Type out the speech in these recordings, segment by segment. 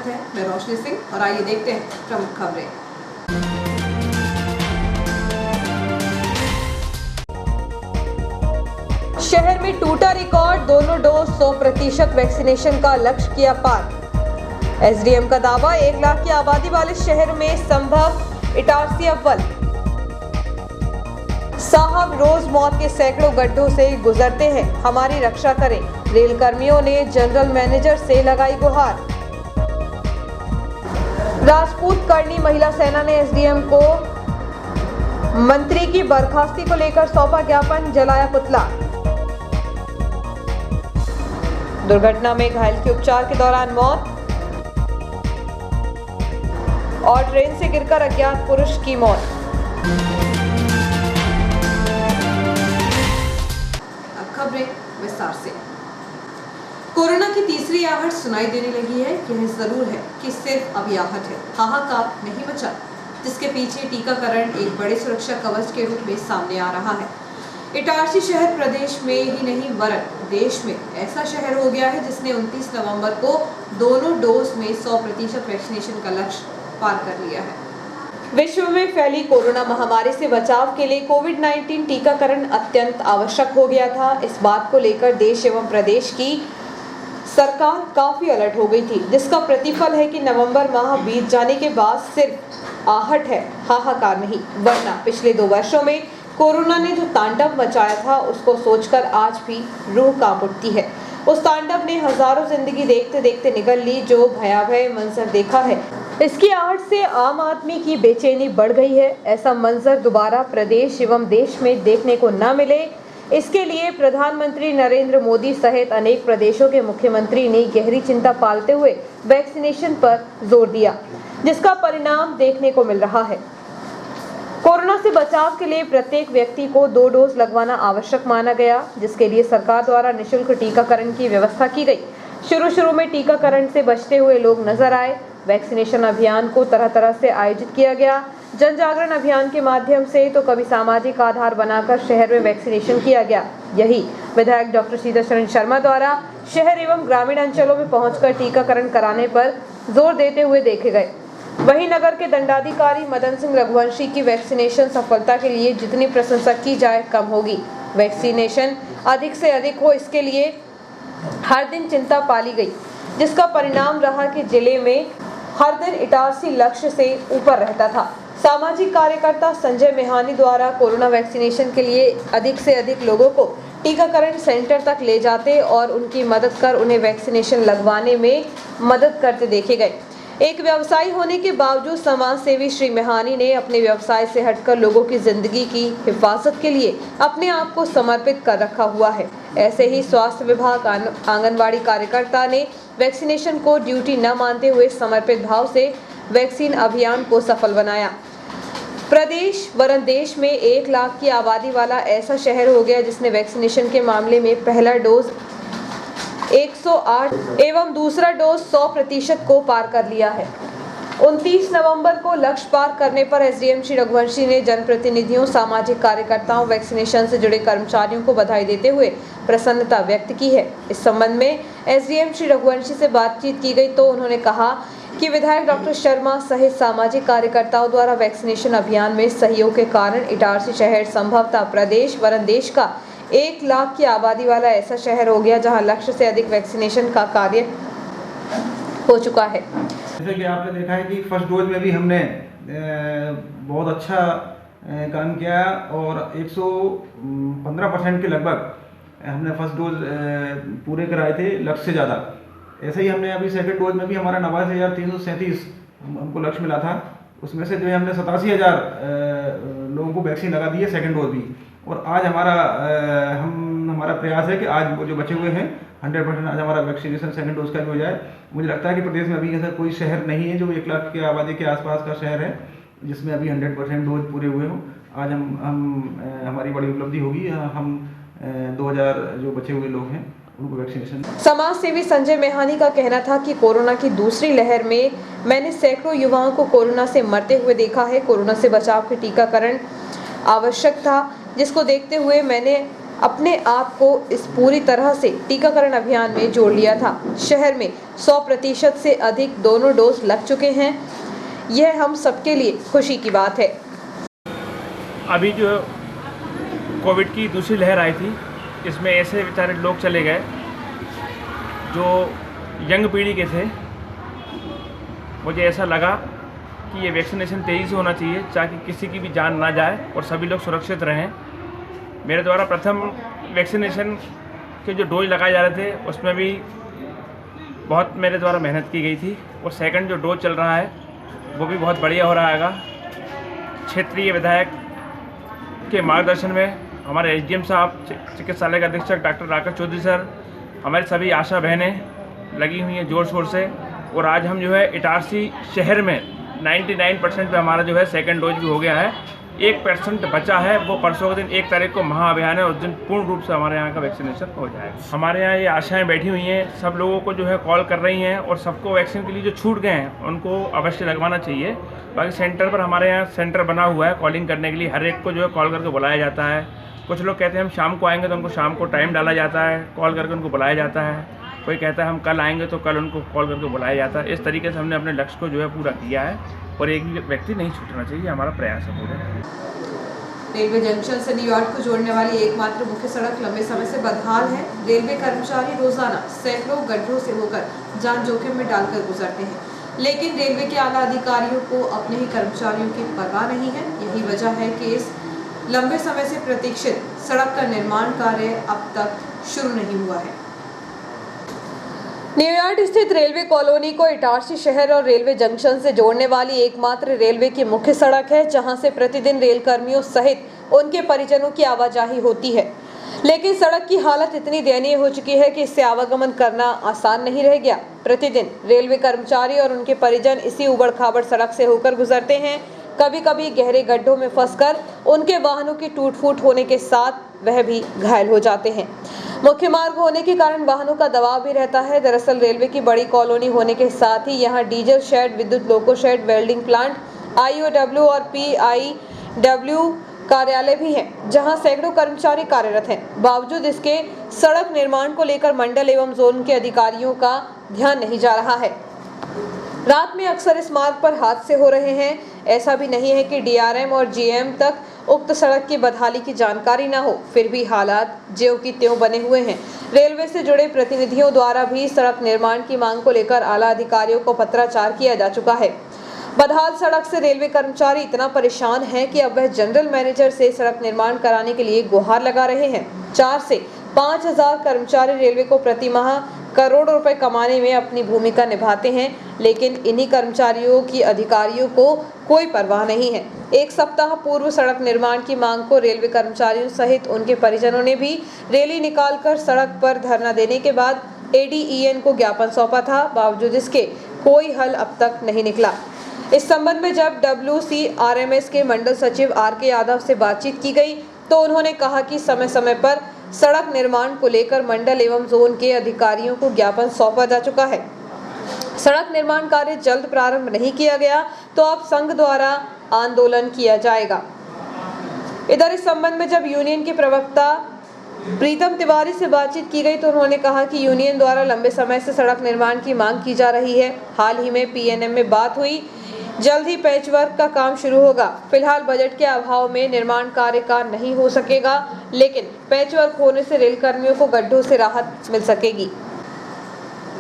स्वागत है। मैं रोशनी सिंह और आइए देखते हैं प्रमुख खबरें। शहर में टूटा रिकॉर्ड, दोनों डोज 100% वैक्सीनेशन का लक्ष्य किया पार। एसडीएम का दावा, 1 लाख की आबादी वाले शहर में संभव इटारसी अव्वल। साहब, रोज मौत के सैकड़ों गड्ढों से गुजरते हैं, हमारी रक्षा करें। रेल कर्मियों ने जनरल मैनेजर से लगाई गुहार। राजपूत करनी महिला सेना ने एसडीएम को मंत्री की बर्खास्ती को लेकर सौंपा ज्ञापन, जलाया पुतला। दुर्घटना में घायल की उपचार के दौरान मौत और ट्रेन से गिरकर अज्ञात पुरुष की मौत। अब खबरें विस्तार से। कोरोना की तीसरी आहट सुनाई देने लगी है। यह जरूर है कि सिर्फ अब आहट है, हाहाकार नहीं मचा, जिसके पीछे टीकाकरण एक बड़े सुरक्षा कवच के रूप में सामने आ रहा है। इटारसी शहर प्रदेश में ही नहीं वरन देश में ऐसा शहर हो गया है जिसने 29 नवंबर को दोनों डोज में 100% वैक्सीनेशन का लक्ष्य पार कर लिया है। विश्व में फैली कोरोना महामारी से बचाव के लिए कोविड-19 टीकाकरण अत्यंत आवश्यक हो गया था। इस बात को लेकर देश एवं प्रदेश की सरकार काफी अलर्ट हो गई थी, जिसका प्रतिफल है कि नवंबर माह बीत जाने के बाद सिर्फ आहट है, हाहाकार नहीं। वरना पिछले 2 वर्षों में कोरोना ने जो तांडव मचाया था, उसको सोचकर आज भी रूह कांप उठती है। उस तांडव ने हजारों जिंदगी देखते देखते निगल ली। जो भयावह मंजर देखा है, इसकी आहट से आम आदमी की बेचैनी बढ़ गई है। ऐसा मंजर दोबारा प्रदेश एवं देश में देखने को न मिले, इसके लिए प्रधानमंत्री नरेंद्र मोदी सहित अनेक प्रदेशों के मुख्यमंत्री ने गहरी चिंता पालते हुए वैक्सीनेशन पर जोर दिया, जिसका परिणाम देखने को मिल रहा है। कोरोना से बचाव के लिए प्रत्येक व्यक्ति को 2 डोज लगवाना आवश्यक माना गया, जिसके लिए सरकार द्वारा निःशुल्क टीकाकरण की व्यवस्था की गई। शुरू में टीकाकरण से बचते हुए लोग नजर आए। वैक्सीनेशन अभियान को तरह तरह से आयोजित किया गया। जन जागरण अभियान के माध्यम से तो कभी सामाजिक आधार बनाकर शहर में वैक्सीनेशन किया गया। यही विधायक डॉक्टर सीताचरण शर्मा द्वारा शहर एवं ग्रामीण अंचलों में पहुंचकर टीकाकरण कराने पर जोर देते हुए देखे गए। वहीं नगर के दंडाधिकारी मदन सिंह रघुवंशी की वैक्सीनेशन सफलता के लिए जितनी प्रशंसा की जाए कम होगी। वैक्सीनेशन अधिक से अधिक हो, इसके लिए हर दिन चिंता पाली गई, जिसका परिणाम रहा कि जिले में हर दिन इटारसी लक्ष्य से ऊपर रहता था। सामाजिक कार्यकर्ता संजय मेहानी द्वारा कोरोना वैक्सीनेशन के लिए अधिक से अधिक लोगों को टीकाकरण सेंटर तक ले जाते और उनकी मदद कर उन्हें वैक्सीनेशन लगवाने में मदद करते देखे गए। एक व्यवसायी होने के बावजूद समाज सेवी श्री मेहानी ने अपने व्यवसाय से हटकर लोगों की जिंदगी की हिफाजत के लिए अपने आप को समर्पित कर रखा हुआ है। ऐसे ही स्वास्थ्य विभाग आंगनवाड़ी कार्यकर्ता ने वैक्सीनेशन को ड्यूटी न मानते हुए समर्पित भाव से वैक्सीन अभियान को सफल बनाया। प्रदेश वरन देश में 1 लाख की आबादी वाला ऐसा शहर हो गया जिसने वैक्सीनेशन के मामले में पहला डोज 108 एवं दूसरा डोज 100% को पार कर लिया है। 29 नवंबर को लक्ष्य पार करने पर एसडीएम श्री रघुवंशी ने जनप्रतिनिधियों, सामाजिक कार्यकर्ताओं, वैक्सीनेशन से जुड़े कर्मचारियों को बधाई देते हुए प्रसन्नता व्यक्त की है। इस संबंध में एसडीएम श्री रघुवंशी से बातचीत की गई तो उन्होंने कहा कि विधायक डॉक्टर शर्मा सहित सामाजिक कार्यकर्ताओं द्वारा वैक्सीनेशन अभियान में सहयोग के कारण इटारसी शहर संभवतः प्रदेश वरन देश का 1 लाख की आबादी वाला ऐसा शहर हो गया जहां लक्ष्य से अधिक वैक्सीनेशन का कार्य हो चुका है। जैसे कि आपने देखा है कि फर्स्ट डोज में भी हमने बहुत अच्छा काम किया और 115% के लगभग हमने फर्स्ट डोज पूरे कराए थे लक्ष्य से ज़्यादा। ऐसे ही हमने अभी सेकंड डोज में भी हमारा 89,337 हमको लक्ष्य मिला था। उसमें से जो है हमने 87,000 लोगों को वैक्सीन लगा दी है सेकंड डोज भी। और आज हमारा प्रयास है कि आज वो जो बचे हुए हैं 100% आज हमारा वैक्सीनेशन सेकंड डोज का भी हो जाए। मुझे लगता है कि प्रदेश में अभी ऐसा कोई शहर नहीं है जो 1 लाख की आबादी के आसपास का शहर है जिसमें अभी 100% डोज पूरे हुए हों। आज हमारी बड़ी उपलब्धि होगी। हम 2000 जो बचे हुए लोग हैं उनको वैक्सीनेशन। समाज सेवी संजय मेहानी का कहना था कि कोरोना की दूसरी लहर में मैंने सैकड़ों युवाओं को कोरोना से मरते हुए देखा है। कोरोना से बचाव के टीकाकरण आवश्यक था, जिसको देखते हुए मैंने अपने आप को इस पूरी तरह से टीकाकरण अभियान में जोड़ लिया था। शहर में 100% से अधिक दोनों डोज लग चुके हैं। यह हम सबके लिए खुशी की बात है। अभी जो कोविड की दूसरी लहर आई थी, इसमें ऐसे बेचारे लोग चले गए जो यंग पीढ़ी के थे। मुझे ऐसा लगा कि ये वैक्सीनेशन तेज़ी से होना चाहिए ताकि किसी की भी जान ना जाए और सभी लोग सुरक्षित रहें। मेरे द्वारा प्रथम वैक्सीनेशन के जो डोज लगाए जा रहे थे उसमें भी बहुत मेरे द्वारा मेहनत की गई थी और सेकंड जो डोज चल रहा है वो भी बहुत बढ़िया हो रहा हैगा। क्षेत्रीय विधायक के मार्गदर्शन में हमारे एसडीएम साहब, चिकित्सालय के अधीक्षक डॉक्टर राकेश चौधरी सर, हमारी सभी आशा बहनें लगी हुई हैं ज़ोर शोर से। और आज हम जो है इटारसी शहर में 99% पे हमारा जो है सेकंड डोज भी हो गया है। 1% बचा है, वो परसों के दिन 1 तारीख को महाअभियान है, उस दिन पूर्ण रूप से हमारे यहाँ का वैक्सीनेशन हो जाएगा। हमारे यहाँ ये आशाएं बैठी हुई हैं, सब लोगों को जो है कॉल कर रही हैं और सबको वैक्सीन के लिए जो छूट गए हैं उनको अवश्य लगवाना चाहिए। बाकी सेंटर पर हमारे यहाँ सेंटर बना हुआ है कॉलिंग करने के लिए, हर एक को जो है कॉल करके बुलाया जाता है। कुछ लोग कहते हैं हम शाम को आएंगे तो उनको शाम को टाइम डाला जाता है, कॉल करके उनको बुलाया जाता है। कोई कहता है हम कल आएंगे तो कल उनको कॉल करके बुलाया जाता है। इस तरीके से हमने अपने लक्ष्य को जो है पूरा किया है और एक भी व्यक्ति नहीं छूटना चाहिए, हमारा प्रयास है पूरा। रेलवे जंक्शन से न्यूयॉर्क को जोड़ने वाली एकमात्र मुख्य सड़क लंबे समय से बदहाल है। रेलवे कर्मचारी रोजाना सैकड़ों गड्ढों से होकर जान जोखिम में डालकर गुजरते हैं, लेकिन रेलवे के आला अधिकारियों को अपने ही कर्मचारियों की परवाह नहीं है। यही वजह है कि इस लंबे समय से प्रतीक्षित सड़क का निर्माण कार्य अब तक शुरू नहीं हुआ है। न्यूयॉर्क स्थित रेलवे कॉलोनी को इटारसी शहर और रेलवे जंक्शन से जोड़ने वाली एकमात्र रेलवे की मुख्य सड़क है, जहां से प्रतिदिन रेल कर्मियों सहित उनके परिजनों की आवाजाही होती है। लेकिन सड़क की हालत इतनी दयनीय हो चुकी है कि इससे आवागमन करना आसान नहीं रह गया। प्रतिदिन रेलवे कर्मचारी और उनके परिजन इसी उबड़-खाबड़ सड़क से होकर गुजरते हैं। कभी कभी गहरे गड्ढों में फंसकर उनके वाहनों की टूट-फूट होने के साथ वह भी घायल हो जाते हैं। मुख्य मार्ग होने के कारण वाहनों का दबाव भी रहता है। दरअसल रेलवे की बड़ी कॉलोनी होने के साथ ही यहाँ डीजल शेड, विद्युत loco shed, welding plant, IOW और PIW कार्यालय भी हैं, जहां सैकड़ों कर्मचारी कार्यरत हैं। बावजूद इसके सड़क निर्माण को लेकर मंडल एवं जोन के अधिकारियों का ध्यान नहीं जा रहा है। रात में अक्सर इस मार्ग पर हादसे हो रहे हैं। ऐसा भी नहीं है कि DRM और GM तक उक्त सड़क की बदहाली की जानकारी न हो, फिर भी हालात ज्यों की त्यों बने हुए हैं। रेलवे से जुड़े प्रतिनिधियों द्वारा भी सड़क निर्माण की मांग को लेकर आला अधिकारियों को पत्राचार किया जा चुका है। बदहाल सड़क से रेलवे कर्मचारी इतना परेशान हैं कि अब वह जनरल मैनेजर से सड़क निर्माण कराने के लिए गुहार लगा रहे हैं। 4 से 5 हजार कर्मचारी रेलवे को प्रति माह करोड़ों रुपए कमाने में अपनी भूमिका निभाते हैं, लेकिन इन्हीं कर्मचारियों की अधिकारियों को कोई परवाह नहीं है। 1 सप्ताह पूर्व सड़क निर्माण की मांग को रेलवे कर्मचारियों सहित उनके परिजनों ने भी रैली निकालकर सड़क पर धरना देने के बाद ADEN को ज्ञापन सौंपा था। बावजूद इसके कोई हल अब तक नहीं निकला। इस संबंध में जब WCRMS के मंडल सचिव RK यादव से बातचीत की गई तो उन्होंने कहा कि समय समय पर सड़क निर्माण को लेकर मंडल एवं जोन के अधिकारियों को ज्ञापन सौंपा जा चुका है। सड़क निर्माण कार्य जल्द प्रारंभ नहीं किया गया तो अब संघ द्वारा आंदोलन किया जाएगा। इधर इस संबंध में जब यूनियन के प्रवक्ता प्रीतम तिवारी से बातचीत की गई तो उन्होंने कहा कि यूनियन द्वारा लंबे समय से सड़क निर्माण की मांग की जा रही है। हाल ही में PNM में बात हुई, जल्द ही पैचवर्क का काम शुरू होगा। फिलहाल बजट के अभाव में निर्माण कार्य का नहीं हो सकेगा, लेकिन पैचवर्क होने से रेल कर्मियों को गड्ढों से राहत मिल सकेगी।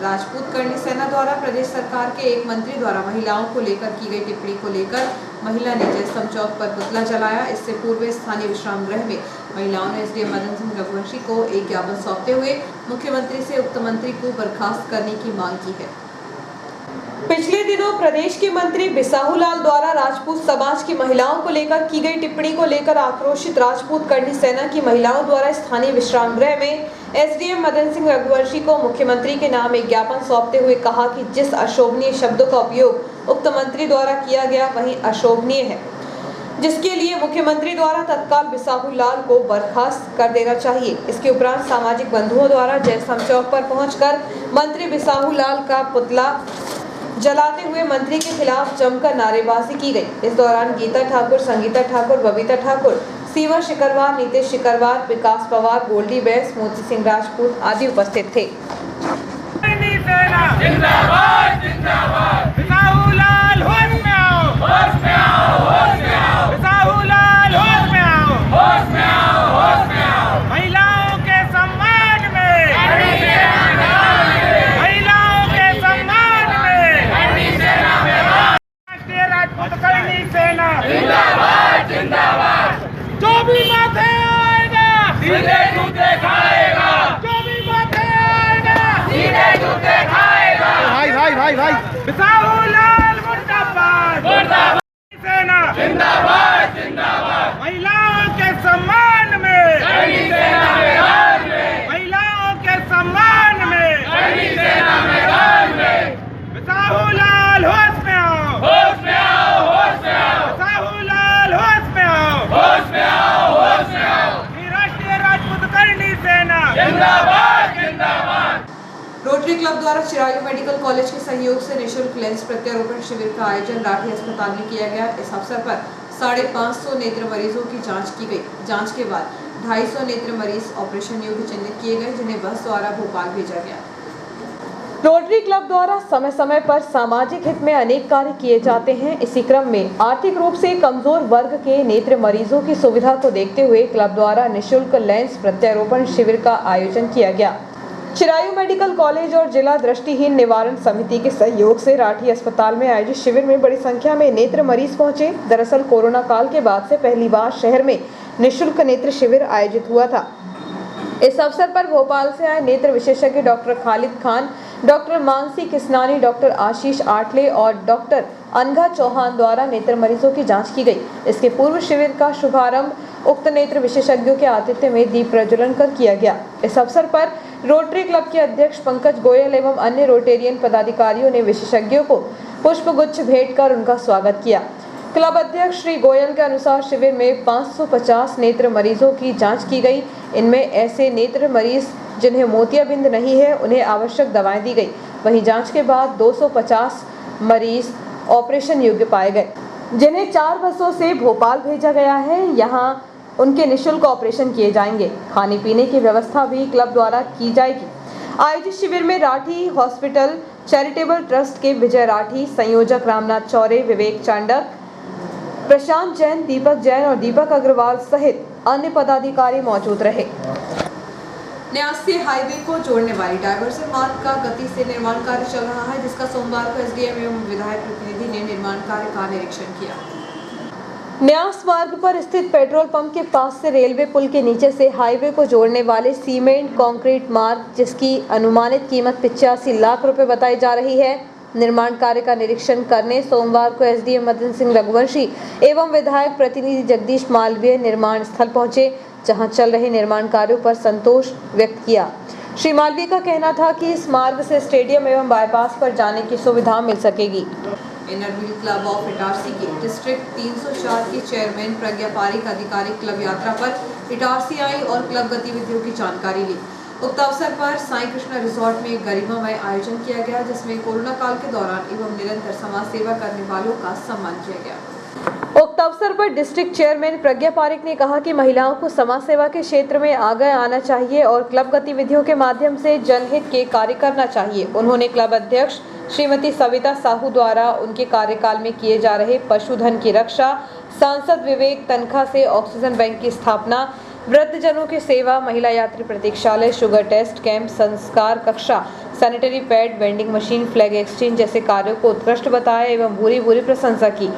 राजपूत करनी सेना द्वारा प्रदेश सरकार के एक मंत्री द्वारा महिलाओं को लेकर की गई टिप्पणी को लेकर महिला ने जयस्तंभ चौक पर पुतला जलाया। इससे पूर्व स्थानीय विश्राम गृह में महिलाओं ने SDM मदन सिंह रघुवंशी को एक ज्ञापन सौंपते हुए मुख्यमंत्री से उक्त मंत्री को बर्खास्त करने की मांग की है। पिछले दिनों प्रदेश के मंत्री बिसाहू लाल द्वारा राजपूत समाज की महिलाओं को लेकर की गई टिप्पणी को लेकर आक्रोशित राजपूत करनी सेना की महिलाओं द्वारा स्थानीय विश्राम गृह में SDM मदन सिंह रघुवंशी को मुख्यमंत्री के नाम एक ज्ञापन सौंपते हुए कहा कि जिस अशोभनीय शब्दों का उपयोग उक्त मंत्री द्वारा किया गया वही अशोभनीय है, जिसके लिए मुख्यमंत्री द्वारा तत्काल बिसाहू लाल को बर्खास्त कर देना चाहिए। इसके उपरांत सामाजिक बंधुओं द्वारा जयस्तंभ चौक पर पहुंचकर मंत्री बिसाहू लाल का पुतला जलाते हुए मंत्री के खिलाफ जमकर नारेबाजी की गई। इस दौरान गीता ठाकुर, संगीता ठाकुर, बबीता ठाकुर, सीमा शिकरवार, नीतीश शिकरवार, विकास पवार, गोल्डी बैस, मोती सिंह राजपूत आदि उपस्थित थे। जिंदाबाद जिंदाबाद बिसाहूलाल होश में आओ होश में आओ होश में आओ बिसाहूलाल होश में आओ होश में आओ होश में आओ महिलाओं के सम्मान में महिलाओं के सम्मान में राष्ट्रीय राजपूत करनी सेना जिंदाबाद जिंदाबाद जो भी माथे आएगा सीधे जूते खाएगा जो भी माथे आएगा सीधे जूते खाएगा भाई बिसाहूलाल मुर्दाबाद मुर्दाबाद सेना जिंदाबाद जिंदाबाद महिलाओं के सम्मान में सेना मैदान में महिलाओं के सम्मान में सेना मैदान में बिसाहूलाल होश में आओ होश में आओ होश में आओ बिसाहूलाल होश में आओ होश में आओ होश में आओ राष्ट्रीय राजपूत करनी सेना जिंदाबाद जिंदाबाद। रोटरी क्लब द्वारा चिरायू मेडिकल कॉलेज के सहयोग से निःशुल्क लेंस प्रत्यारोपण शिविर का आयोजन राठी अस्पताल में किया गया। इस अवसर पर 550 नेत्र मरीजों की जांच की गई। जांच के बाद 250 नेत्र मरीज ऑपरेशन योग्य चिन्हित किए गए, जिन्हें बस द्वारा भोपाल भेजा गया। रोटरी क्लब द्वारा समय समय पर सामाजिक हित में अनेक कार्य किए जाते हैं। इसी क्रम में आर्थिक रूप से कमजोर वर्ग के नेत्र मरीजों की सुविधा को देखते हुए क्लब द्वारा निःशुल्क लेंस प्रत्यारोपण शिविर का आयोजन किया गया। चिरायू मेडिकल कॉलेज और जिला दृष्टिहीन निवारण समिति के सहयोग से राठी अस्पताल में आयोजित शिविर में बड़ी संख्या में नेत्र मरीज पहुंचे। दरअसल कोरोना काल के बाद से पहली बार शहर में निःशुल्क नेत्र शिविर आयोजित हुआ था। इस अवसर पर भोपाल से आए नेत्र विशेषज्ञ doctor Khalid Khan, doctor Mansi Kisnani, doctor Ashish Atle और डॉक्टर अनघा चौहान द्वारा नेत्र मरीजों की जांच की गई। इसके पूर्व शिविर का शुभारंभ उक्त नेत्र विशेषज्ञों के आतिथ्य में दीप प्रज्वलन कर किया गया। इस अवसर पर रोटरी क्लब के अध्यक्ष पंकज गोयल एवं अन्य रोटेरियन पदाधिकारियों ने विशेषज्ञों को पुष्पगुच्छ भेंट कर उनका स्वागत किया। क्लब अध्यक्ष श्री गोयल के अनुसार शिविर में 550 नेत्र मरीजों की जांच की गई। इनमें ऐसे नेत्र मरीज जिन्हें मोतियाबिंद नहीं है, उन्हें आवश्यक दवाएं दी गई। वहीं जांच के बाद 250 मरीज ऑपरेशन योग्य पाए गए, जिन्हें 4 बसों से भोपाल भेजा गया है। यहाँ उनके निःशुल्क ऑपरेशन किए जाएंगे। खाने पीने की व्यवस्था भी क्लब द्वारा की जाएगी। आयोजित शिविर में राठी हॉस्पिटल चैरिटेबल ट्रस्ट के विजय राठी, संयोजक रामनाथ चौरे, विवेक चांडक, प्रशांत जैन, दीपक जैन और दीपक अग्रवाल सहित अन्य पदाधिकारी मौजूद रहे। न्यास से हाईवे को जोड़ने वाली डायवर्सन मार्ग का गति से निर्माण कार्य चल रहा है, जिसका सोमवार को एसडीएम एवं विधायक प्रतिनिधि ने निर्माण कार्य का निरीक्षण किया। न्यास मार्ग पर स्थित पेट्रोल पंप के पास से रेलवे पुल के नीचे से हाईवे को जोड़ने वाले सीमेंट कंक्रीट मार्ग, जिसकी अनुमानित कीमत 85 लाख रुपए बताई जा रही है, निर्माण कार्य का निरीक्षण करने सोमवार को एसडीएम मदन सिंह रघुवंशी एवं विधायक प्रतिनिधि जगदीश मालवीय निर्माण स्थल पहुंचे, जहां चल रहे निर्माण कार्यों पर संतोष व्यक्त किया। श्री मालवीय का कहना था कि इस मार्ग से स्टेडियम एवं बाईपास पर जाने की सुविधा मिल सकेगी। Inner wheel club of Itarsi के डिस्ट्रिक्ट 304 के चेयरमैन प्रज्ञा पारिक आधिकारिक क्लब यात्रा पर इटारसी आई और क्लब गतिविधियों की जानकारी ली। उक्त अवसर पर साईं कृष्णा रिजॉर्ट में गरिमामय आयोजन किया गया, जिसमें कोरोना काल के दौरान एवं निरंतर समाज सेवा करने वालों का सम्मान किया गया। उक्त अवसर पर डिस्ट्रिक्ट चेयरमैन प्रज्ञा पारिक ने कहा कि महिलाओं को समाज सेवा के क्षेत्र में आगे आना चाहिए और क्लब गतिविधियों के माध्यम से जनहित के कार्य करना चाहिए। उन्होंने क्लब अध्यक्ष श्रीमती सविता साहू द्वारा उनके कार्यकाल में किए जा रहे पशुधन की रक्षा, सांसद विवेक तनखा से ऑक्सीजन बैंक की स्थापना, वृद्धजनों की सेवा, महिला यात्री प्रतीक्षालय, शुगर टेस्ट कैंप, संस्कार कक्षा, sanitary pad, vending machine, flag exchange जैसे कार्यों को उत्कृष्ट बताया एवं भूरी भूरी प्रशंसा की।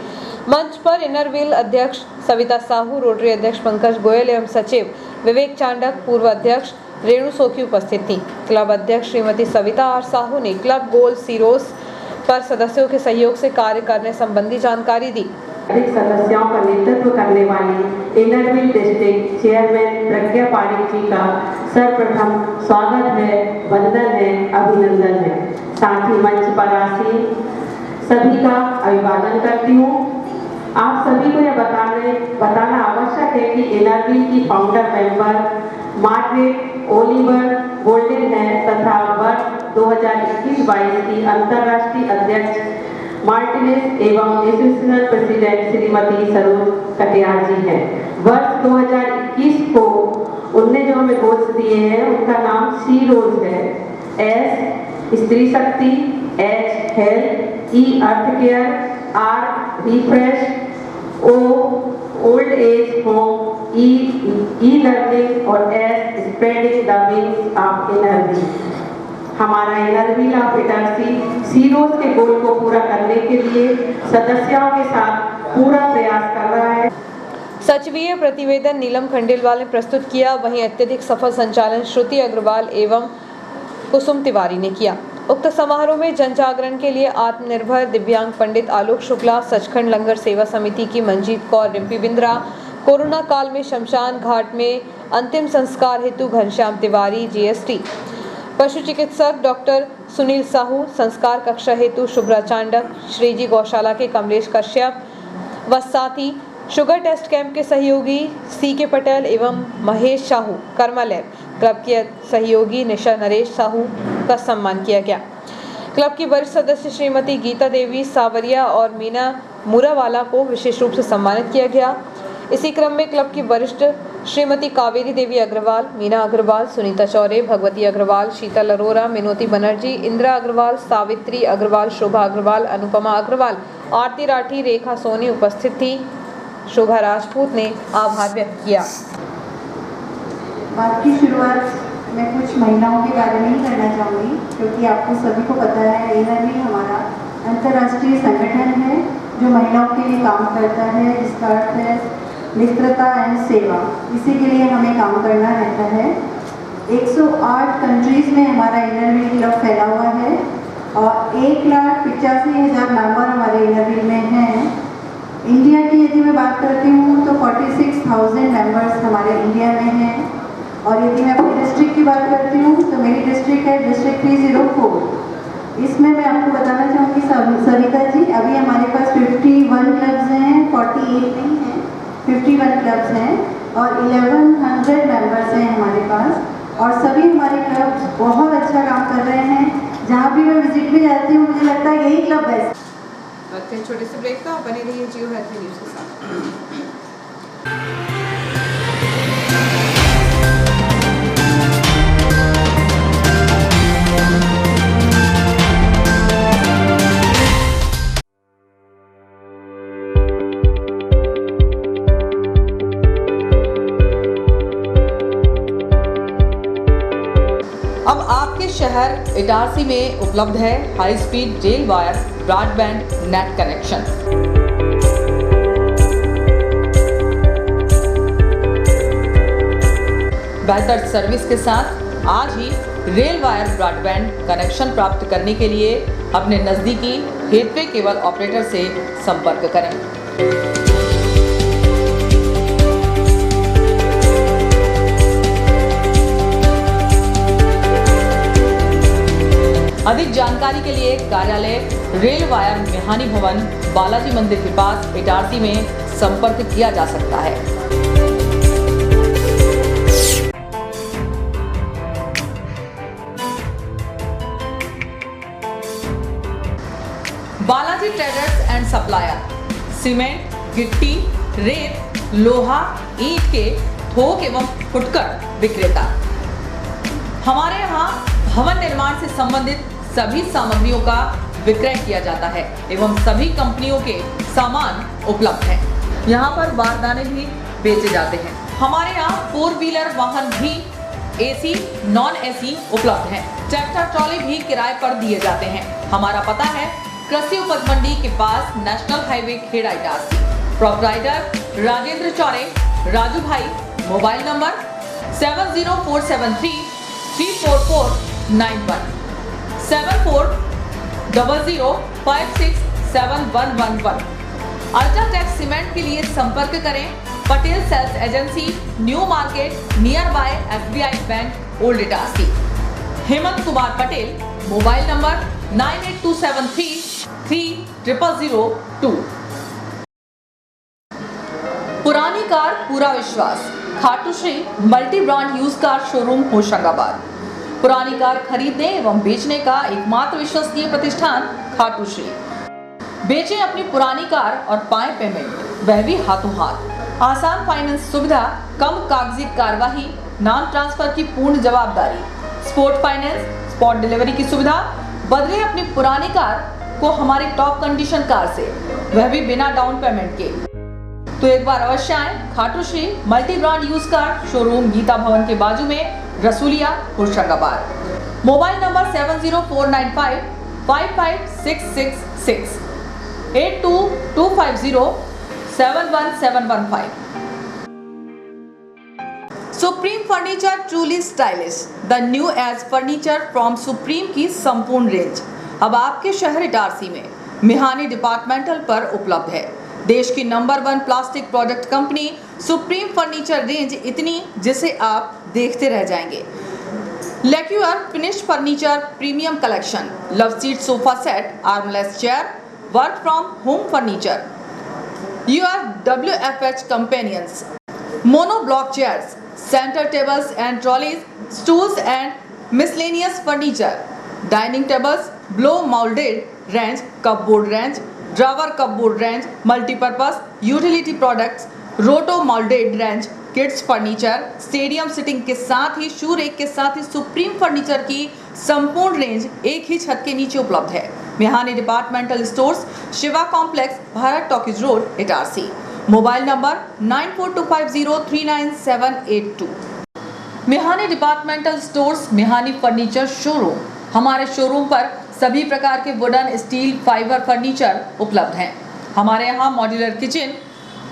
मंच पर इनर व्हील अध्यक्ष सविता साहू, रोटरी अध्यक्ष पंकज गोयल एवं सचिव विवेक चांडक, पूर्व अध्यक्ष रेणु सोखी उपस्थित थी। क्लब अध्यक्ष श्रीमती सविता आर साहू ने क्लब गोल सीरोस पर सदस्यों के सहयोग से कार्य करने संबंधी जानकारी दी। अधिक सदस्यों का नेतृत्व करने वाली इनर व्हील डिस्ट्रिक्ट चेयरमैन प्रज्ञा पारिक जी का सर्वप्रथम स्वागत है, वंदन है, अभिनंदन है। साथ ही मंच पर आसीन सभी का अभिवादन करती हूँ। आप सभी को यह बताना आवश्यक है कि इनर व्हील की founder member Margaret Oliver golden है तथा वर्ष 2021-22 की अंतर्राष्ट्रीय अध्यक्ष मार्टिनेज एवं एसोसिएशन प्रेसिडेंट श्रीमती सरोज कटियार जी हैं। वर्ष 2021 को उनने जो हमें गोल्स दिए हैं उनका नाम सी रोज है, स्त्री शक्ति, H health, E earth care, R refresh, O old age home, E learning और S spreading the wings of inner wheel. हमारा इनर व्हील ऑफ इटर्सी सीरोज के गोल को पूरा करने के लिए सदस्यों के साथ पूरा प्रयास कर रहा है। सचिवीय प्रतिवेदन नीलम खंडेलवाल ने प्रस्तुत किया। वहीं अत्यधिक सफल संचालन श्रुति अग्रवाल एवं कुसुम तिवारी ने किया। उक्त समारोह में जन जागरण के लिए आत्मनिर्भर दिव्यांग पंडित आलोक शुक्ला, सचखंड लंगर सेवा समिति की मंजीत कौर, रिम्पी बिंद्रा, कोरोना काल में शमशान घाट में अंतिम संस्कार हेतु घनश्याम तिवारी, GST, पशु चिकित्सक डॉक्टर सुनील साहू, संस्कार कक्षा हेतु शुभ्रा चांडक, श्रीजी गौशाला के कमलेश कश्यप व साथी, शुगर टेस्ट कैंप के सहयोगी CK पटेल एवं महेश साहू, कर्मा लैब क्लब के सहयोगी निशा नरेश साहू का सम्मान किया गया। क्लब की वरिष्ठ सदस्य श्रीमती गीता देवी सावरिया और मीना मुरावाला को विशेष रूप से सम्मानित किया गया। इसी क्रम में क्लब की वरिष्ठ श्रीमती कावेरी देवी अग्रवाल, मीना अग्रवाल, सुनीता चौरे, भगवती अग्रवाल, शीतल अरोरा, मिनोती बनर्जी, इंदिरा अग्रवाल, सावित्री अग्रवाल, शोभा अग्रवाल, अनुपमा अग्रवाल, आरती राठी, रेखा सोनी उपस्थित थी। शोभा राजपूत ने आभार व्यक्त किया। बात की शुरुआत मैं कुछ महिलाओं के बारे में ही करना चाहूँगी, क्योंकि आपको सभी को पता है इनर व्हील हमारा अंतर्राष्ट्रीय संगठन है जो महिलाओं के लिए काम करता है, जिसका अर्थ है मित्रता एंड सेवा। इसी के लिए हमें काम करना रहता है। 108 कंट्रीज़ में हमारा इनर व्हील क्लब फैला हुआ है और 1,85,000 मेंबर हमारे इनर व्हील में हैं। इंडिया की यदि मैं बात करती हूँ तो 46,000 मेंबर्स हमारे इंडिया में हैं। और यदि मैं अपनी डिस्ट्रिक्ट की बात करती हूँ तो मेरी डिस्ट्रिक्ट है डिस्ट्रिक्ट 304। इसमें मैं आपको बताना चाहूँगी सविता जी, अभी हमारे पास 51 क्लब्स हैं, 48 नहीं हैं, 51 क्लब्स हैं और 1100 मेंबर्स हैं हमारे पास। और सभी हमारे क्लब्स बहुत अच्छा काम कर रहे हैं। जहाँ भी मैं विजिट भी जाती हूँ मुझे लगता है यही क्लब बेस्ट। छोटे से ब्रेक का बने रहिए जियो हेल्थ न्यूज़ के साथ। अब आपके शहर इटारसी में उपलब्ध है high speed rail wire broadband net connection. बेहतर सर्विस के साथ आज ही रेल वायर ब्रॉडबैंड कनेक्शन प्राप्त करने के लिए अपने नजदीकी गेटवे केबल ऑपरेटर से संपर्क करें। अधिक जानकारी के लिए कार्यालय रेल वायर मेहानी भवन, बालाजी मंदिर के पास इटारसी में संपर्क किया जा सकता है। Balaji traders and supplier cement, गिट्टी, रेत, लोहा, ईंट के थोक एवं फुटकर विक्रेता। हमारे यहाँ भवन निर्माण से संबंधित सभी सामग्रियों का विक्रय किया जाता है एवं सभी कंपनियों के सामान उपलब्ध हैं। यहाँ पर बारदाने भी बेचे जाते हैं। हमारे यहाँ 4 व्हीलर वाहन भी AC, नॉन AC उपलब्ध हैं। ट्रैक्टर ट्रॉली भी किराए पर दिए जाते हैं। हमारा पता है कृषि उपज मंडी के पास national highway Kheda Itarsi. Proprietor Rajendra Chaure, Raju भाई। Mobile number 70473 34491 7400567111। अल्ट्राटेक सीमेंट के लिए संपर्क करें Patel sales agency, new market, nearby SBI bank, old Itarsi. Hemant Kumar Patel, mobile number 9827330002। पुरानी कार पूरा विश्वास, Khatu Shri multi brand used car showroom Hoshangabad. पुरानी कार खरीदने एवं बेचने का एकमात्र विश्वसनीय प्रतिष्ठान खाटू श्री। बेचें अपनी पुरानी कार और पाएं पेमेंट, वह भी हाथों हाथ। आसान फाइनेंस सुविधा, कम कागजी कार्यवाही, नाम ट्रांसफर की पूर्ण जवाबदारी, स्पॉट फाइनेंस, स्पॉट डिलीवरी की सुविधा, बदले अपनी पुरानी कार को हमारी टॉप कंडीशन कार से, वह भी बिना डाउन पेमेंट के। तो एक बार अवश्य आएं Khatu Shri multi brand used car showroom Geeta Bhawan के बाजू में, Rasulia, Hoshangabad. Mobile number 7049555666 8225071715। Supreme furniture truly stylish, the new age furniture from supreme की संपूर्ण रेंज अब आपके शहर इटारसी में मिहानी डिपार्टमेंटल पर उपलब्ध है। देश की number 1 plastic product company Supreme furniture range इतनी जिसे आप देखते रह जाएंगे। Lacquer finish furniture premium collection, love seat sofa set, armless chair, work from home furniture, your WFH companions, mono block chairs, centre tables and trolleys, stools and miscellaneous furniture, dining tables, blow moulded range, cupboard range, drawer cupboard range, multipurpose utility products, roto moulded range, kids furniture, stadium seating के साथ ही शू rake के साथ ही supreme furniture की संपूर्ण range एक ही छत के नीचे उपलब्ध है। Mihani departmental stores, Shiva complex, Bharat talkies road, Itarsi. Mobile number 9425039782। Mihani departmental stores, Mihani furniture showroom. हमारे शोरूम पर सभी प्रकार के वुडन, स्टील, फाइबर फर्नीचर उपलब्ध हैं। हमारे यहाँ मॉड्यूलर किचन,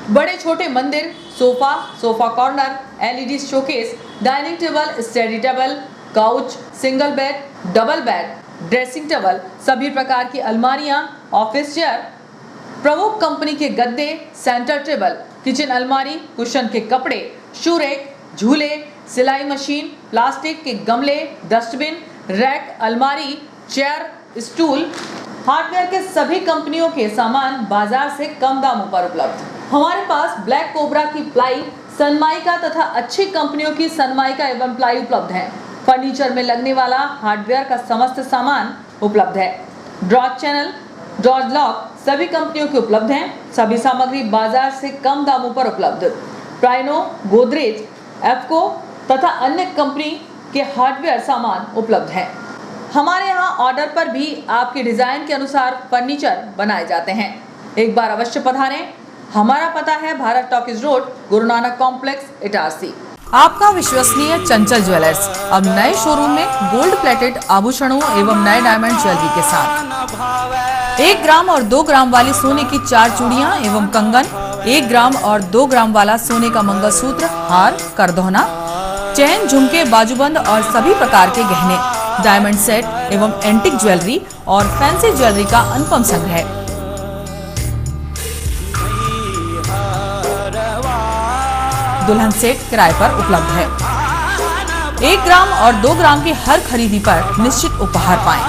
बड़े छोटे मंदिर, sofa, sofa corner, LED showcase, dining table, study table, couch, single bed, double bed, dressing table, सभी प्रकार की अलमारियां, ऑफिस चेयर, प्रमुख कंपनी के गद्दे, सेंटर टेबल, किचन अलमारी, कुशन के कपड़े, शू रैक, झूले, सिलाई मशीन, प्लास्टिक के गमले, डस्टबिन, रैक, अलमारी, चेयर, स्टूल, हार्डवेयर के सभी कंपनियों के सामान बाजार से कम दामों पर उपलब्ध। हमारे पास ब्लैक कोबरा की प्लाई, सनमाइका तथा अच्छी कंपनियों की सनमाइका एवं प्लाई उपलब्ध है। फर्नीचर में लगने वाला हार्डवेयर का समस्त सामान उपलब्ध है। ड्रॉज चैनल, ड्रॉज लॉक सभी कंपनियों के उपलब्ध हैं। सभी सामग्री बाजार से कम दामों पर उपलब्ध। प्राइनो, गोदरेज, एफको तथा अन्य कंपनी के हार्डवेयर सामान उपलब्ध हैं। हमारे यहाँ ऑर्डर पर भी आपके डिजाइन के अनुसार फर्नीचर बनाए जाते हैं। एक बार अवश्य पधारें। हमारा पता है Bharat talkies road, Guru Nanak complex, Itarsi. आपका विश्वसनीय चंचल ज्वेलर्स अब नए शोरूम में गोल्ड प्लेटेड आभूषणों एवं नए डायमंड ज्वेलरी के साथ 1 ग्राम और 2 ग्राम वाली सोने की 4 चूड़ियां एवं कंगन, 1 ग्राम और 2 ग्राम वाला सोने का मंगलसूत्र, हार, करदौना, चैन, झुमके, बाजूबंद और सभी प्रकार के गहने, डायमंड सेट एवं एंटिक ज्वेलरी और फैंसी ज्वेलरी का अनुपम संग्रह। दुल्हन सेट किराए पर उपलब्ध है। 1 ग्राम और 2 ग्राम की हर खरीदी पर निश्चित उपहार पाएं।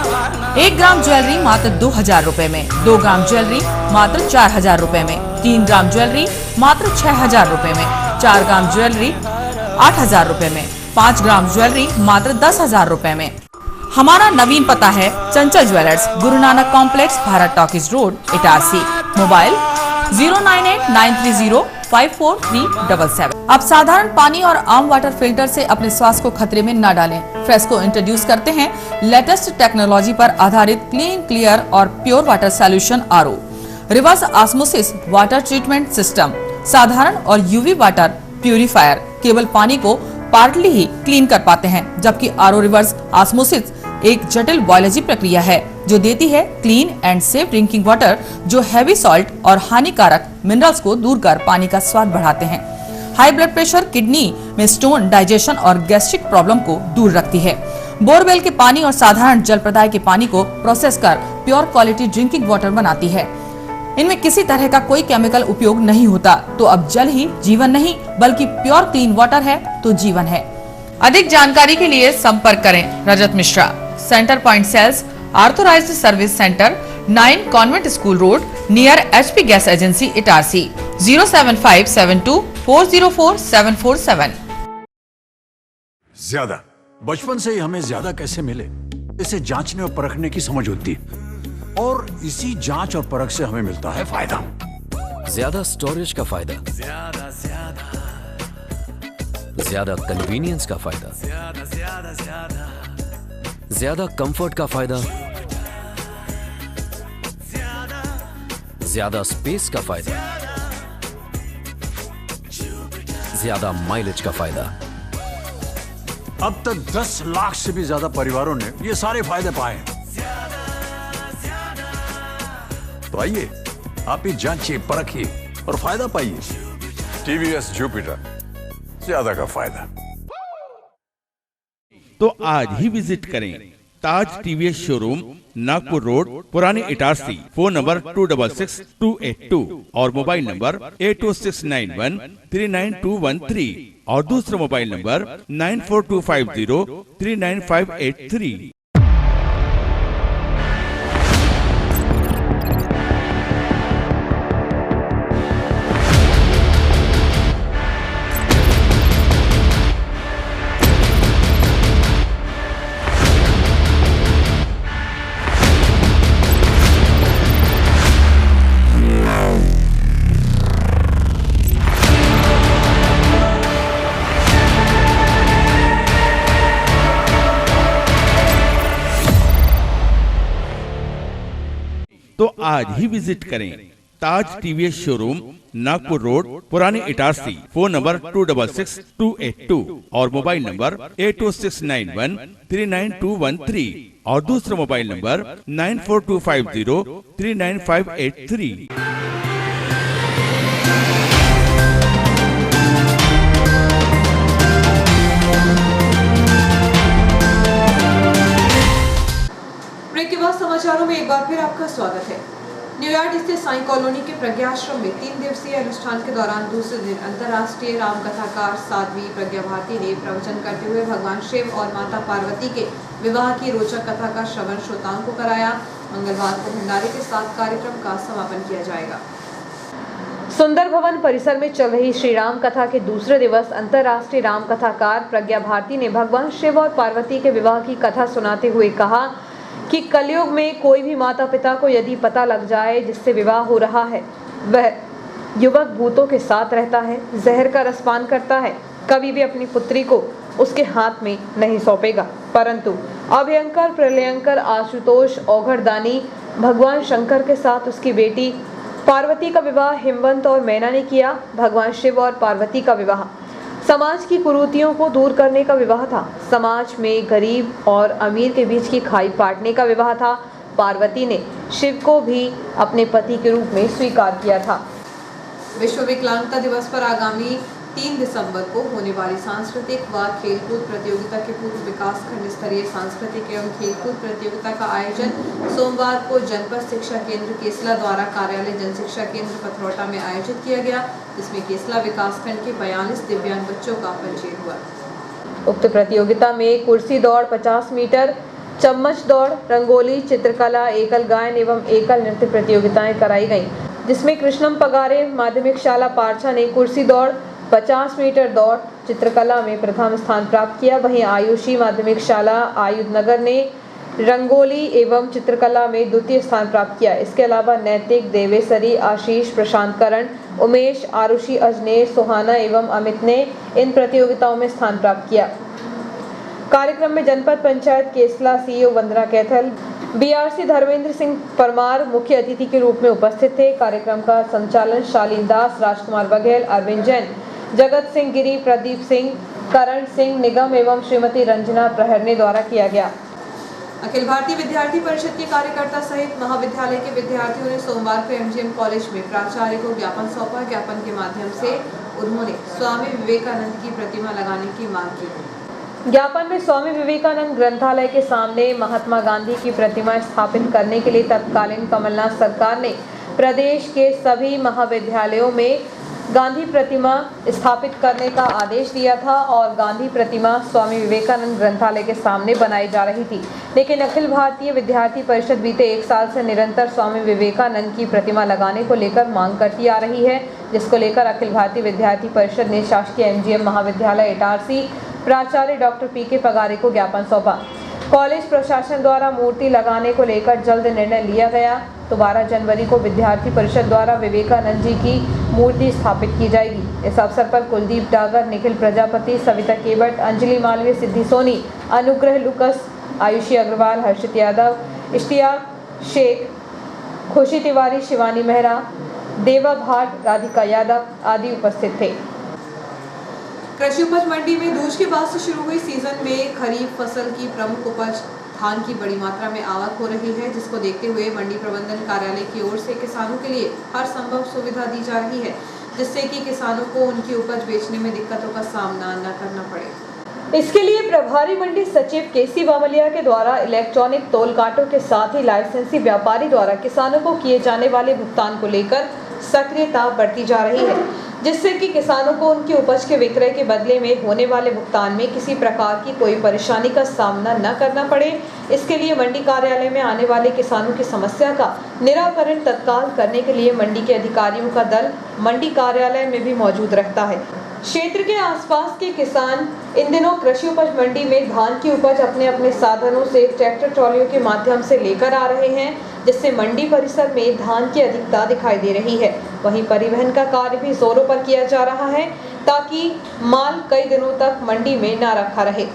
1 ग्राम ज्वेलरी मात्र 2000 रुपए में, 2 ग्राम ज्वेलरी मात्र 4000 रुपए में, 3 ग्राम ज्वेलरी मात्र 6000 रुपए में, 4 ग्राम ज्वेलरी 8000 रुपए में, 5 ग्राम ज्वेलरी मात्र 10000 रुपए में। हमारा नवीन पता है चंचल jewellers, Guru Nanak complex, Bharat talkies road, Itarsi. Mobile 09893054377। अब साधारण पानी और आम वाटर फिल्टर से अपने स्वास्थ्य को खतरे में न डालें। फ्रेस्को इंट्रोड्यूस करते हैं लेटेस्ट टेक्नोलॉजी पर आधारित क्लीन, क्लियर और pure water solution RO, reverse osmosis water treatment system, साधारण और UV वाटर प्यूरिफायर केवल पानी को पार्टली ही क्लीन कर पाते हैं, जबकि RO रिवर्स ऑस्मोसिस एक जटिल बायोलॉजी प्रक्रिया है जो देती है clean and safe drinking water जो हैवी सॉल्ट और हानिकारक मिनरल्स को दूर कर पानी का स्वाद बढ़ाते हैं। हाई ब्लड प्रेशर, किडनी में स्टोन, डाइजेशन और गैस्ट्रिक प्रॉब्लम को दूर रखती है। बोरवेल के पानी और साधारण जल प्रदाय के पानी को प्रोसेस कर प्योर क्वालिटी ड्रिंकिंग वाटर बनाती है। इनमें किसी तरह का कोई केमिकल उपयोग नहीं होता। तो अब जल ही जीवन नहीं बल्कि प्योर क्लीन वाटर है तो जीवन है। अधिक जानकारी के लिए संपर्क करें Rajat Mishra, centre point sales, authorised service centre, 9 convent school road, near HP gas agency, Itarsi. 07572404747। ज्यादा बचपन से ही हमें ज्यादा कैसे मिले इसे जांचने और परखने की समझ होती है, और इसी जांच और परख से हमें मिलता है फायदा। ज्यादा स्टोरेज का फायदा, ज्यादा कन्वीनियंस का फायदा, ज्यादा कंफर्ट का फायदा, ज्यादा स्पेस का फायदा, ज्यादा माइलेज का फायदा। अब तक 10 लाख से भी ज्यादा परिवारों ने ये सारे फायदे पाए हैं। तो आइए आप ही जांचिए, परखिए और फायदा पाइए। टीवीएस जुपिटर, ज्यादा का फायदा। तो आज ही विजिट करें ताज टीवीएस शोरूम, नागपुर रोड, पुरानी इटारसी। फोन नंबर 266282 और मोबाइल नंबर 8069139213 और दूसरा मोबाइल नंबर 9425039583। तो आज ही विजिट करें ताज टीवीएस शोरूम, नागपुर रोड, पुरानी इटारसी। फोन नंबर 266282 और मोबाइल नंबर 8069139213 और दूसरा मोबाइल नंबर 9425039583। ब्रेक के बाद समाचारों में एक बार फिर आपका स्वागत है। न्यूयॉर्क स्थित साई कॉलोनी के प्रज्ञाश्रम में 3 दिवसीय अनुष्ठान के दौरान दूसरे दिन अंतर्राष्ट्रीय राम कथाकार साध्वी प्रज्ञा भारती ने प्रवचन करते हुए भगवान शिव और माता पार्वती के विवाह की रोचक कथा का श्रवण श्रोताओं को कराया। मंगलवार को भंडारे के साथ कार्यक्रम का समापन किया जाएगा। सुंदर भवन परिसर में चल रही श्री राम कथा के दूसरे दिवस अंतर्राष्ट्रीय राम कथाकार प्रज्ञा भारती ने भगवान शिव और पार्वती के विवाह की कथा सुनाते हुए कहा कि कलयुग में कोई भी माता पिता को यदि पता लग जाए जिससे विवाह हो रहा है, वह युवक भूतों के साथ रहता है, जहर का रसपान करता है, कभी भी अपनी पुत्री को उसके हाथ में नहीं सौंपेगा। परंतु अभयंकर प्रलयंकर आशुतोष औघड़दानी भगवान शंकर के साथ उसकी बेटी पार्वती का विवाह हिमवंत और मैना ने किया। भगवान शिव और पार्वती का विवाह समाज की कुरीतियों को दूर करने का विवाह था। समाज में गरीब और अमीर के बीच की खाई पाटने का विवाह था। पार्वती ने शिव को भी अपने पति के रूप में स्वीकार किया था। विश्व विकलांगता दिवस पर आगामी 3 दिसंबर को होने वाली सांस्कृतिक व खेलकूद प्रतियोगिता के पूर्व विकास खंड स्तरीय सांस्कृतिक एवं खेलकूद प्रतियोगिता का आयोजन सोमवार को जनपद शिक्षा केंद्र केसला द्वारा कार्यालय जन शिक्षा केंद्र पथरौटा में आयोजित किया गया, जिसमें केसला विकास खंड के 42 दिव्यांग बच्चों का परिचय हुआ। उक्त प्रतियोगिता में कुर्सी दौड़ 50 मीटर, चम्मच दौड़, रंगोली, चित्रकला, एकल गायन एवं एकल नृत्य प्रतियोगिताएं कराई गयी, जिसमें कृष्णम पगारे माध्यमिक शाला पारछा ने कुर्सी दौड़ 50 मीटर दौड़ चित्रकला में प्रथम स्थान प्राप्त किया। वहीं आयुषी माध्यमिक शाला आयुधनगर ने रंगोली एवं चित्रकला में द्वितीय स्थान प्राप्त किया। इसके अलावा नैतिक, देवेसरी, आशीष, प्रशांत करण, उमेश, आरुषि, अजनेर, सोहाना एवं अमित ने इन प्रतियोगिताओं में स्थान प्राप्त किया। कार्यक्रम में जनपद पंचायत केसला सीईओ वंदना कैथल, बीआरसी धर्मेंद्र सिंह परमार मुख्य अतिथि के रूप में उपस्थित थे। कार्यक्रम का संचालन शालीन दास, राजकुमार बघेल, अरविंद जैन, जगत सिंह गिरी, प्रदीप सिंह, करण सिंह निगम एवं श्रीमती रंजना प्रहरने द्वारा किया गया। अखिल भारतीय विद्यार्थी परिषद के कार्यकर्ता सहित महाविद्यालय के विद्यार्थियों ने सोमवार को एमजीएम कॉलेज में प्राचार्य को ज्ञापन सौंपा। ज्ञापन के माध्यम से उन्होंने स्वामी विवेकानंद की प्रतिमा लगाने की मांग की। ज्ञापन में स्वामी विवेकानंद ग्रंथालय के सामने महात्मा गांधी की प्रतिमा स्थापित करने के लिए तत्कालीन कमलनाथ सरकार ने प्रदेश के सभी महाविद्यालयों में गांधी प्रतिमा स्थापित करने का आदेश दिया था और गांधी प्रतिमा स्वामी विवेकानंद ग्रंथालय के सामने बनाई जा रही थी। लेकिन अखिल भारतीय विद्यार्थी परिषद बीते 1 साल से निरंतर स्वामी विवेकानंद की प्रतिमा लगाने को लेकर मांग करती आ रही है, जिसको लेकर अखिल भारतीय विद्यार्थी परिषद ने शासकीय एमजीएम महाविद्यालय इटारसी प्राचार्य डॉक्टर पीके पगारे को ज्ञापन सौंपा। कॉलेज प्रशासन द्वारा मूर्ति लगाने को लेकर जल्द निर्णय लिया गया तो 12 जनवरी को विद्यार्थी परिषद द्वारा विवेकानंद जी की मूर्ति स्थापित की जाएगी। इस अवसर पर कुलदीप डागर, निखिल प्रजापति, सविता केवट, अंजलि मालवीय, सिद्धि सोनी, अनुग्रह लुकस, आयुषी अग्रवाल, हर्षित यादव, इश्तियाक शेख, खुशी तिवारी, शिवानी मेहरा, देवा भाट, राधिका यादव आदि उपस्थित थे। कृषि उपज मंडी में दूज के बाद से शुरू हुई सीजन में खरीफ फसल की प्रमुख उपज धान की बड़ी मात्रा में आवक हो रही है, जिसको देखते हुए मंडी प्रबंधन कार्यालय की ओर से किसानों के लिए हर संभव सुविधा दी जा रही है, जिससे कि किसानों को उनकी उपज बेचने में दिक्कतों का सामना न करना पड़े। इसके लिए प्रभारी मंडी सचिव केसी बामलिया के द्वारा इलेक्ट्रॉनिक तोल कांटों के साथ ही लाइसेंसी व्यापारी द्वारा किसानों को किए जाने वाले भुगतान को लेकर सक्रियता बरती जा रही है, जिससे कि किसानों को उनकी उपज के विक्रय के बदले में होने वाले भुगतान में किसी प्रकार की कोई परेशानी का सामना न करना पड़े। इसके लिए मंडी कार्यालय में आने वाले किसानों की समस्या का निराकरण तत्काल करने के लिए मंडी के अधिकारियों का दल मंडी कार्यालय में भी मौजूद रहता है। क्षेत्र के आसपास के किसान इन दिनों कृषि उपज मंडी में धान की उपज अपने अपने साधनों से ट्रैक्टर ट्रॉलियों के माध्यम से लेकर आ रहे हैं, जिससे मंडी परिसर में धान की अधिकता दिखाई दे रही है। वहीं परिवहन का कार्य भी जोरों पर किया जा रहा है, ताकि माल कई दिनों तक मंडी में न रखा रहे।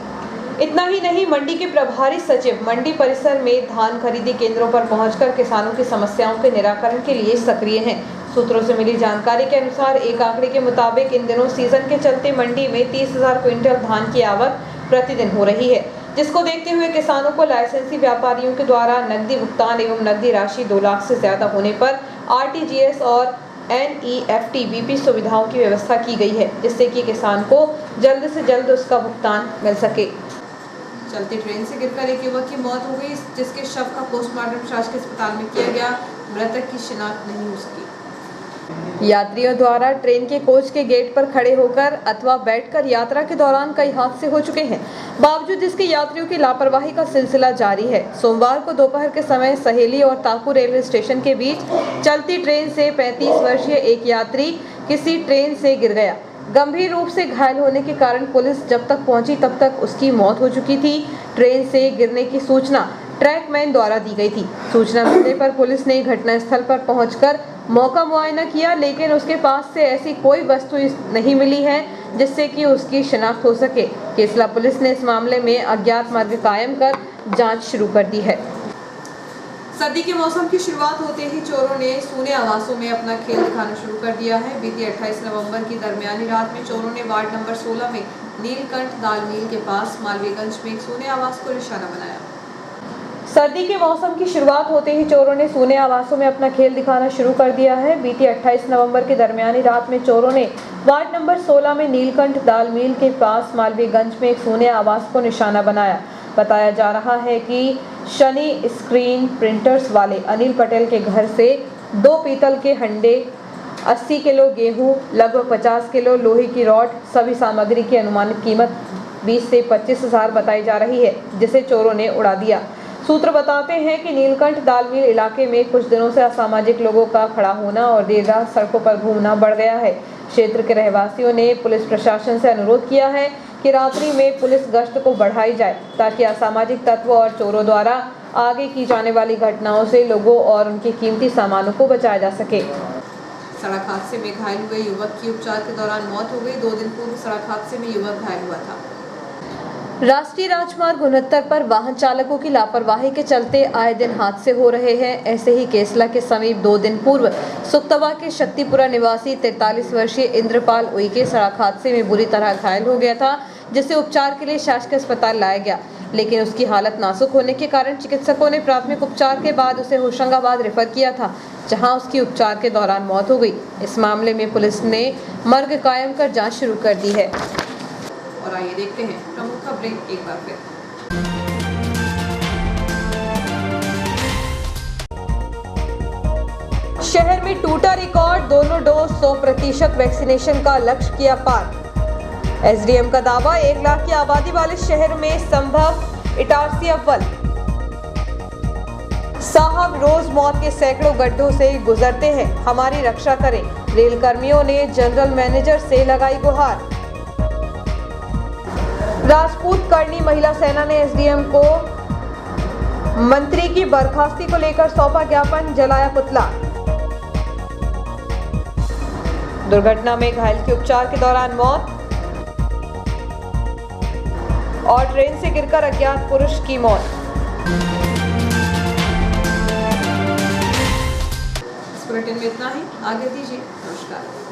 इतना ही नहीं, मंडी के प्रभारी सचिव मंडी परिसर में धान खरीदी केंद्रों पर पहुंचकर किसानों की समस्याओं के निराकरण के लिए सक्रिय हैं। सूत्रों से मिली जानकारी के अनुसार एक आंकड़े के मुताबिक इन दिनों सीजन के चलते मंडी में 30,000 क्विंटल धान की आवक प्रतिदिन हो रही है, जिसको देखते हुए किसानों को लाइसेंसी व्यापारियों के द्वारा नकदी भुगतान एवं नकदी राशि 2 लाख से ज्यादा होने पर RTGS और NEFT BP सुविधाओं की व्यवस्था की गई है, जिससे कि किसान को जल्द से जल्द उसका भुगतान मिल सके। चलती ट्रेन से गिरकर एक युवक की मौत हो गई, जिसके शव का पोस्टमार्टम शासकीय अस्पताल में किया गया। मृतक की शिनाख्त नहीं हो सकी। यात्रियों द्वारा ट्रेन के कोच के गेट पर खड़े होकर अथवा बैठकर यात्रा के दौरान कई हादसे हो चुके हैं, बावजूद इसके यात्रियों की लापरवाही का सिलसिला जारी है। सोमवार को दोपहर के समय सहेली और ताकू रेलवे स्टेशन के बीच चलती ट्रेन से 35 वर्षीय एक यात्री किसी ट्रेन से गिर गया। गंभीर रूप से घायल होने के कारण पुलिस जब तक पहुंची तब तक उसकी मौत हो चुकी थी। ट्रेन से गिरने की सूचना ट्रैकमैन द्वारा दी गई थी। सूचना मिलने पर पुलिस ने घटनास्थल पर पहुंचकर मौका मुआयना किया, लेकिन उसके पास से ऐसी कोई वस्तु नहीं मिली है जिससे कि उसकी शिनाख्त हो सके। केसला पुलिस ने इस मामले में अज्ञात मार्ग कायम कर जांच शुरू कर दी है। सर्दी के मौसम की शुरुआत होते ही चोरों ने सूने आवासों में अपना खेल दिखाना शुरू कर दिया है। बीती 28 नवंबर की दरमियानी रात में चोरों ने वार्ड नंबर 16 में नीलकंठ दाल मिल के पास मालवीयगंज में एक सूने आवास को निशाना बनाया। सर्दी के मौसम की शुरुआत होते ही चोरों ने सूने आवासों में अपना खेल दिखाना शुरू कर दिया है। बीती 28 नवंबर की दरमियानी रात में चोरों ने वार्ड नंबर 16 में नीलकंठ दाल मिल के पास मालवीयगंज में एक सूने आवास को निशाना बनाया। बताया जा रहा है कि शनि स्क्रीन प्रिंटर्स वाले अनिल पटेल के घर से 2 पीतल के हंडे, 80 किलो गेहूं, लगभग 50 किलो लोहे की रॉड, सभी सामग्री की अनुमानित कीमत 20 से 25 हज़ार बताई जा रही है, जिसे चोरों ने उड़ा दिया। सूत्र बताते हैं कि नीलकंठ दाल मिल इलाके में कुछ दिनों से असामाजिक लोगों का खड़ा होना और देर रात सड़कों पर घूमना बढ़ गया है। क्षेत्र के रहवासियों ने पुलिस प्रशासन से अनुरोध किया है कि रात्रि में पुलिस गश्त को बढ़ाई जाए, ताकि असामाजिक तत्वों और चोरों द्वारा आगे की जाने वाली घटनाओं से लोगों और उनके कीमती सामानों को बचाया जा सके। सड़क हादसे में घायल हुए युवक की उपचार के दौरान मौत हो गई। 2 दिन पूर्व सड़क हादसे में युवक घायल हुआ था। राष्ट्रीय राजमार्ग 69 पर वाहन चालकों की लापरवाही के चलते आए दिन हादसे हो रहे हैं। ऐसे ही केसला के समीप 2 दिन पूर्व सुक्तवा के शक्तिपुरा निवासी 43 वर्षीय इंद्रपाल उइके सड़क हादसे में बुरी तरह घायल हो गया था, जिसे उपचार के लिए शासकीय अस्पताल लाया गया, लेकिन उसकी हालत नाजुक होने के कारण चिकित्सकों ने प्राथमिक उपचार के बाद उसे होशंगाबाद रेफर किया था, जहां उसकी उपचार के दौरान मौत हो गई। इस मामले में पुलिस ने मर्ग कायम कर जांच शुरू कर दी है। और आइए देखते हैं प्रमुख खबरें एक बार फिर। शहर में टूटा रिकॉर्ड, दोनों डोज 100% वैक्सीनेशन का लक्ष्य किया पार। एसडीएम का दावा, 1 लाख की आबादी वाले शहर में संभव, इटारसी अव्वल। साहब रोज मौत के सैकड़ों गड्ढों से गुजरते हैं, हमारी रक्षा करें। रेल कर्मियों ने जनरल मैनेजर से लगाई गुहार। राजपूत करनी महिला सेना ने एसडीएम को मंत्री की बर्खास्ती को लेकर सौंपा ज्ञापन, जलाया पुतला। दुर्घटना में घायल की उपचार के दौरान मौत और ट्रेन से गिरकर अज्ञात पुरुष की मौत। में इतना ही, आगे दीजिए, नमस्कार।